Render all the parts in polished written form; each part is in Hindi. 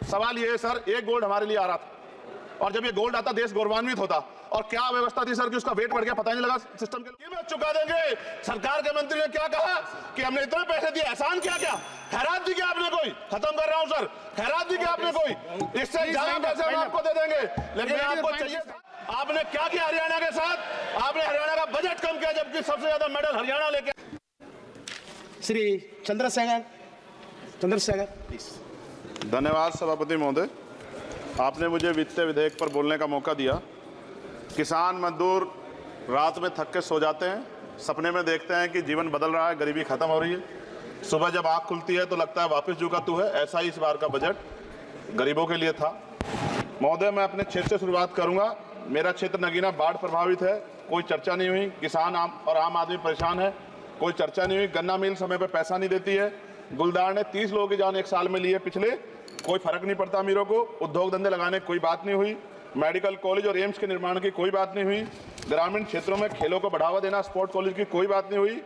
सवाल ये है सर, एक गोल्ड हमारे लिए आ रहा था और जब ये गोल्ड आता देश गौरवान्वित होता। और क्या व्यवस्था थी सर कि उसका वेट बढ़ गया, पता ही नहीं लगा सिस्टम के लिए। चुका देंगे। सरकार के मंत्री ने क्या कहा कि हमने इतने पैसे दिए, एहसान क्या क्या, खैरात दी क्या आपने कोई? खत्म कर रहा हूं सर, खैरात दी क्या आपने कोई? इससे ज्यादा पैसे हम आपको दे देंगे, लेकिन आपको चाहिए। आपने क्या किया हरियाणा के साथ? आपने हरियाणा का बजट कम किया, जबकि सबसे ज्यादा मेडल हरियाणा लेके। श्री चंद्रशेखर प्लीज। धन्यवाद सभापति महोदय, आपने मुझे वित्तीय विधेयक पर बोलने का मौका दिया। किसान मजदूर रात में थक के सो जाते हैं, सपने में देखते हैं कि जीवन बदल रहा है, गरीबी खत्म हो रही है। सुबह जब आँख खुलती है तो लगता है वापस झुका तू है। ऐसा ही इस बार का बजट गरीबों के लिए था। महोदय, मैं अपने क्षेत्र से शुरुआत करूंगा। मेरा क्षेत्र नगीना बाढ़ प्रभावित है, कोई चर्चा नहीं हुई। किसान और आम आदमी परेशान है, कोई चर्चा नहीं हुई। गन्ना मिल समय पर पैसा नहीं देती है। गुलदार ने 30 लोगों की जान एक साल में लिए पिछले, कोई फर्क नहीं पड़ता अमीरों को। उद्योग धंधे लगाने की कोई बात नहीं हुई। मेडिकल कॉलेज और एम्स के निर्माण की कोई बात नहीं हुई। ग्रामीण क्षेत्रों में खेलों को बढ़ावा देना, स्पोर्ट्स कॉलेज की कोई बात नहीं हुई।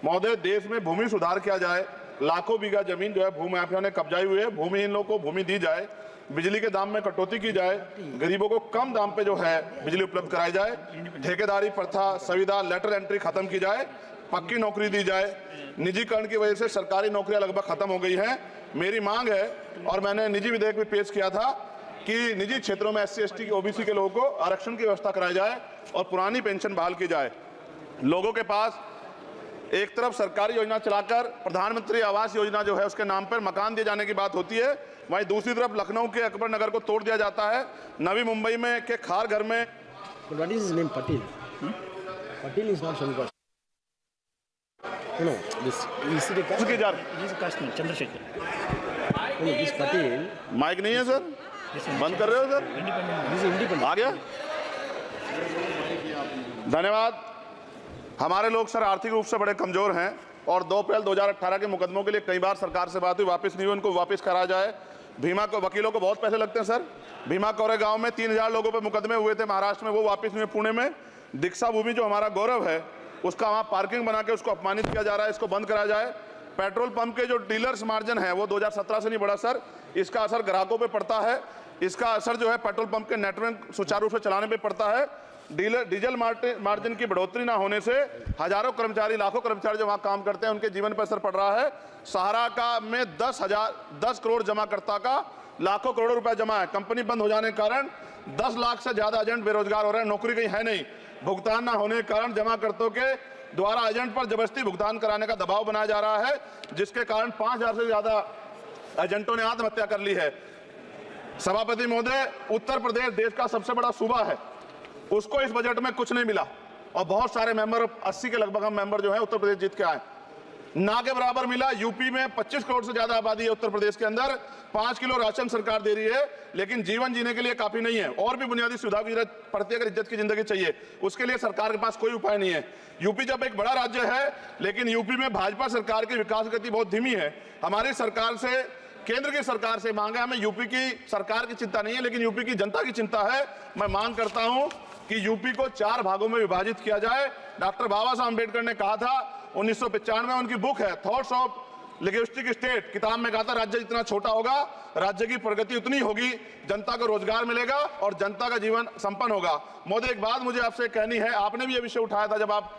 महोदय, देश में भूमि सुधार किया जाए, लाखों बीघा जमीन जो है भू माफिया ने कब्जाई हुई है, भूमिहीन लोगों को भूमि दी जाए, बिजली के दाम में कटौती की जाए, गरीबों को कम दाम पे जो है बिजली उपलब्ध कराई जाए, ठेकेदारी प्रथा, संविदा, लेटर एंट्री खत्म की जाए, पक्की नौकरी दी जाए। निजीकरण की वजह से सरकारी नौकरियां लगभग खत्म हो गई हैं। मेरी मांग है, और मैंने निजी विधेयक भी पेश किया था, कि निजी क्षेत्रों में SC ST की OBC के लोगों को आरक्षण की व्यवस्था कराई जाए और पुरानी पेंशन बहाल की जाए। लोगों के पास एक तरफ सरकारी योजना चलाकर प्रधानमंत्री आवास योजना जो है उसके नाम पर मकान दिए जाने की बात होती है, वहीं दूसरी तरफ लखनऊ के अकबर नगर को तोड़ दिया जाता है। नवी मुंबई में के खार घर में माइक नहीं है सर, बंद कर रहे हो सर? आ गया। धन्यवाद। हमारे लोग सर आर्थिक रूप से बड़े कमजोर हैं और 2 अप्रैल 2018 के मुकदमों के लिए कई बार सरकार से बात हुई, वापस नहीं हुई। उनको वापस करा जाए। भीमा को वकीलों को बहुत पैसे लगते हैं सर। भीमा कोरेगांव में 3000 लोगों पर मुकदमे हुए थे महाराष्ट्र में, वो वापस नहीं हुए। पुणे में दीक्षा भूमि जो हमारा गौरव है, उसका वहाँ पार्किंग बना के उसको अपमानित किया जा रहा है, इसको बंद कराया जाए। पेट्रोल पंप के जो डीलर्स मार्जिन है वो 2017 से नहीं बढ़ा सर, इसका असर ग्राहकों पे पड़ता है। इसका असर जो है पेट्रोल पंप के नेटवर्क सुचारू रूप से चलाने पे पड़ता है। डीजल मार्जिन की बढ़ोतरी ना होने से हजारों कर्मचारी, लाखों कर्मचारी जो वहाँ काम करते हैं उनके जीवन पर असर पड़ रहा है। सहारा का में 10 करोड़ जमाकर्ता का लाखों करोड़ों रुपए जमा है। कंपनी बंद हो जाने के कारण 10 लाख से ज्यादा एजेंट बेरोजगार हो रहे हैं, नौकरी कहीं है नहीं। भुगतान ना होने के कारण जमाकर्ताओं के द्वारा एजेंट पर जबरदस्ती भुगतान कराने का दबाव बनाया जा रहा है, जिसके कारण 5000 से ज्यादा एजेंटों ने आत्महत्या कर ली है। सभापति महोदय, उत्तर प्रदेश देश का सबसे बड़ा सूबा है, उसको इस बजट में कुछ नहीं मिला और बहुत सारे मेंबर, 80 के लगभग हम मेंबर जो है उत्तर प्रदेश जीत के आए, ना के बराबर मिला। यूपी में 25 करोड़ से ज्यादा आबादी है उत्तर प्रदेश के अंदर, 5 किलो राशन सरकार दे रही है, लेकिन जीवन जीने के लिए काफी नहीं है। और भी बुनियादी सुविधा की जरूरत पड़ती है अगर इज्जत की जिंदगी चाहिए, उसके लिए सरकार के पास कोई उपाय नहीं है। यूपी जब एक बड़ा राज्य है, लेकिन यूपी में भाजपा सरकार की विकास गति बहुत धीमी है। हमारी सरकार से, केंद्र की सरकार से मांग है, हमें यूपी की सरकार की चिंता नहीं है, लेकिन यूपी की जनता की चिंता है। मैं मांग करता हूं कि यूपी को 4 भागों में विभाजित किया जाए। डॉक्टर बाबा साहब अम्बेडकर ने कहा था 1995 में, उनकी बुक है थॉट्स ऑफ लिंग्विस्टिक स्टेट, किताब में कहा था राज्य जितना छोटा होगा राज्य की प्रगति उतनी होगी, जनता को रोजगार मिलेगा और जनता का जीवन संपन्न होगा। मोदी, एक बात मुझे आपसे कहनी है, आपने भी ये विषय उठाया था जब आप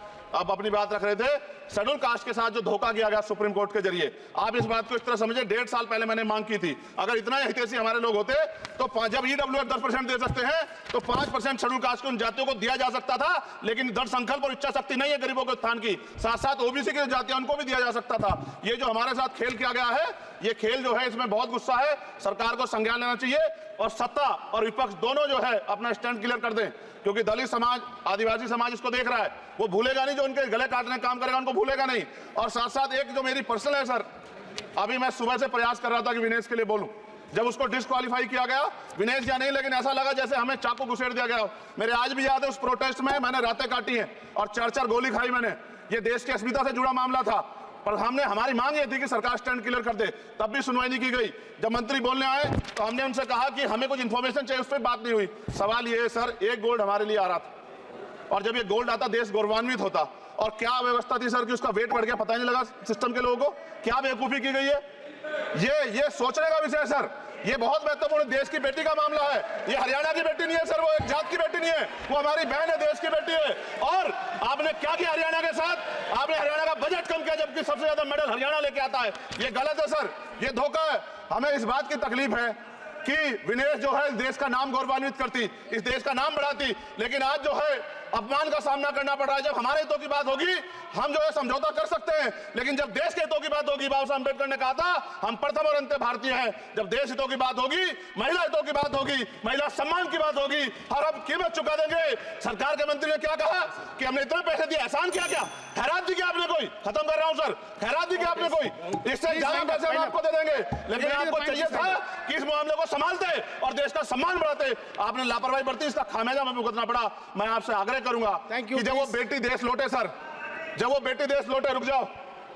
अपनी बात रख रहे थे, शेड्यूल कास्ट के साथ जो धोखा किया गया सुप्रीम कोर्ट के जरिए, आप इस बात को इस तरह समझे, 1.5 साल पहले मैंने मांग की थी, अगर इतना हितैषी हमारे लोग होते तो जब EWF 10% दे सकते हैं तो 5% शेड्यूल कास्ट की जातियों को दिया जा सकता था, लेकिन दृढ़ संकल्प और इच्छा शक्ति नहीं है गरीबों के उत्थान की। साथ साथ OBC की जातियां उनको भी दिया जा सकता था। ये जो हमारे साथ खेल किया गया है, ये खेल जो है इसमें बहुत गुस्सा है, सरकार को संज्ञान लेना चाहिए और सत्ता और विपक्ष दोनों जो है अपना स्टैंड क्लियर कर दें, क्योंकि दलित समाज, आदिवासी समाज इसको देख रहा है, वो भूलेगा नहीं, जो उनके गले काटने का काम करेगा उनको भूलेगा नहीं। और साथ साथ एक जो मेरी पर्सनल है सर, अभी मैं सुबह से प्रयास कर रहा था कि विनेश के लिए बोलूं, जब उसको डिस्क्वालीफाई किया गया, विनेश या नहीं, लेकिन ऐसा लगा जैसे हमें चाकू घुसेड़ दिया गया। मेरे आज भी याद है उस प्रोटेस्ट में मैंने रातें काटी हैं और 4-4 गोली खाई मैंने। ये देश की अस्मिता से जुड़ा मामला था, पर हमारी मांग ये थी कि सरकार स्टैंड क्लियर कर दे, तब भी सुनवाई नहीं की गई। जब मंत्री बोलने आए तो हमने उनसे कहा कि हमें कुछ इंफॉर्मेशन चाहिए, उस पर बात नहीं हुई। सवाल ये है सर, एक गोल्ड हमारे लिए आ रहा था और जब ये गोल्ड आता देश गौरवान्वित होता। और क्या व्यवस्था थी सर कि उसका वेट बढ़ गया, पता ही नहीं लगा सिस्टम के लोगों को। क्या बेवकूफी की गई है, ये सोचने का विषय है सर। ये बहुत महत्वपूर्ण देश की बेटी का मामला है। ये हरियाणा की बेटी नहीं है सर, वो एक जात की बेटी नहीं है, वो हमारी बहन है, देश की बेटी है। और आपने क्या किया हरियाणा के साथ? आपने हरियाणा का बजट कम किया, जबकि सबसे ज्यादा मेडल हरियाणा लेके आता है। ये गलत है सर, ये धोखा है। हमें इस बात की तकलीफ है कि विनेश जो है इस देश का नाम गौरवान्वित करती, इस देश का नाम बढ़ाती, लेकिन आज जो है अपमान का सामना करना पड़ रहा है। जब हमारे हितों की बात होगी हम जो है समझौता कर सकते हैं, लेकिन जब देश के हितों की बात होगी, बाबा साहब अम्बेडकर ने कहा था हम प्रथम और अंत्य भारतीय हैं। जब देश हितों की बात होगी, महिला हितों की बात होगी, महिला सम्मान की बात होगी, हर हम कीमत चुका देंगे। सरकार के मंत्री ने क्या कहा कि हमने इतने पैसे दिए, एहसान किया क्या? खैरात दी क्या आपने कोई? खत्म कर रहा हूं सर, खैरात दी क्या आपने कोई? इससे ज्यादा पैसे हम आपको दे देंगे, लेकिन आपको चाहिए था कि इस मामले को संभालते और देश का सम्मान बढ़ाते। आपने लापरवाही बरती, इसका खामियाजा हमें भुगतना पड़ा। मैं आपसे आग्रह करूंगा कि जब वो बेटी देश लौटे सर, जब वो बेटी देश लौटे, रुक जाओ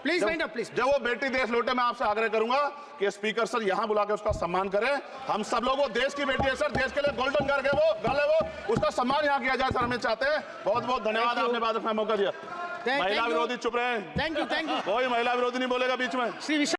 प्लीज वाइंड अप प्लीज। जब वो बेटी देश लौटे, मैं आपसे आग्रह करूंगा कि स्पीकर सर यहां बुला के उसका सम्मान करें। हम सब लोग, वो देश की बेटी है सर, देश के लिए गोल्डन गर्ल है वो, उसका सम्मान यहां किया जाए सर, हमें चाहते हैं। बहुत बहुत धन्यवाद, आपने बात रखने का मौका दिया। महिला विरोधी चुप रहे। थैंक यू कोई महिला विरोधी नहीं बोलेगा बीच में। श्री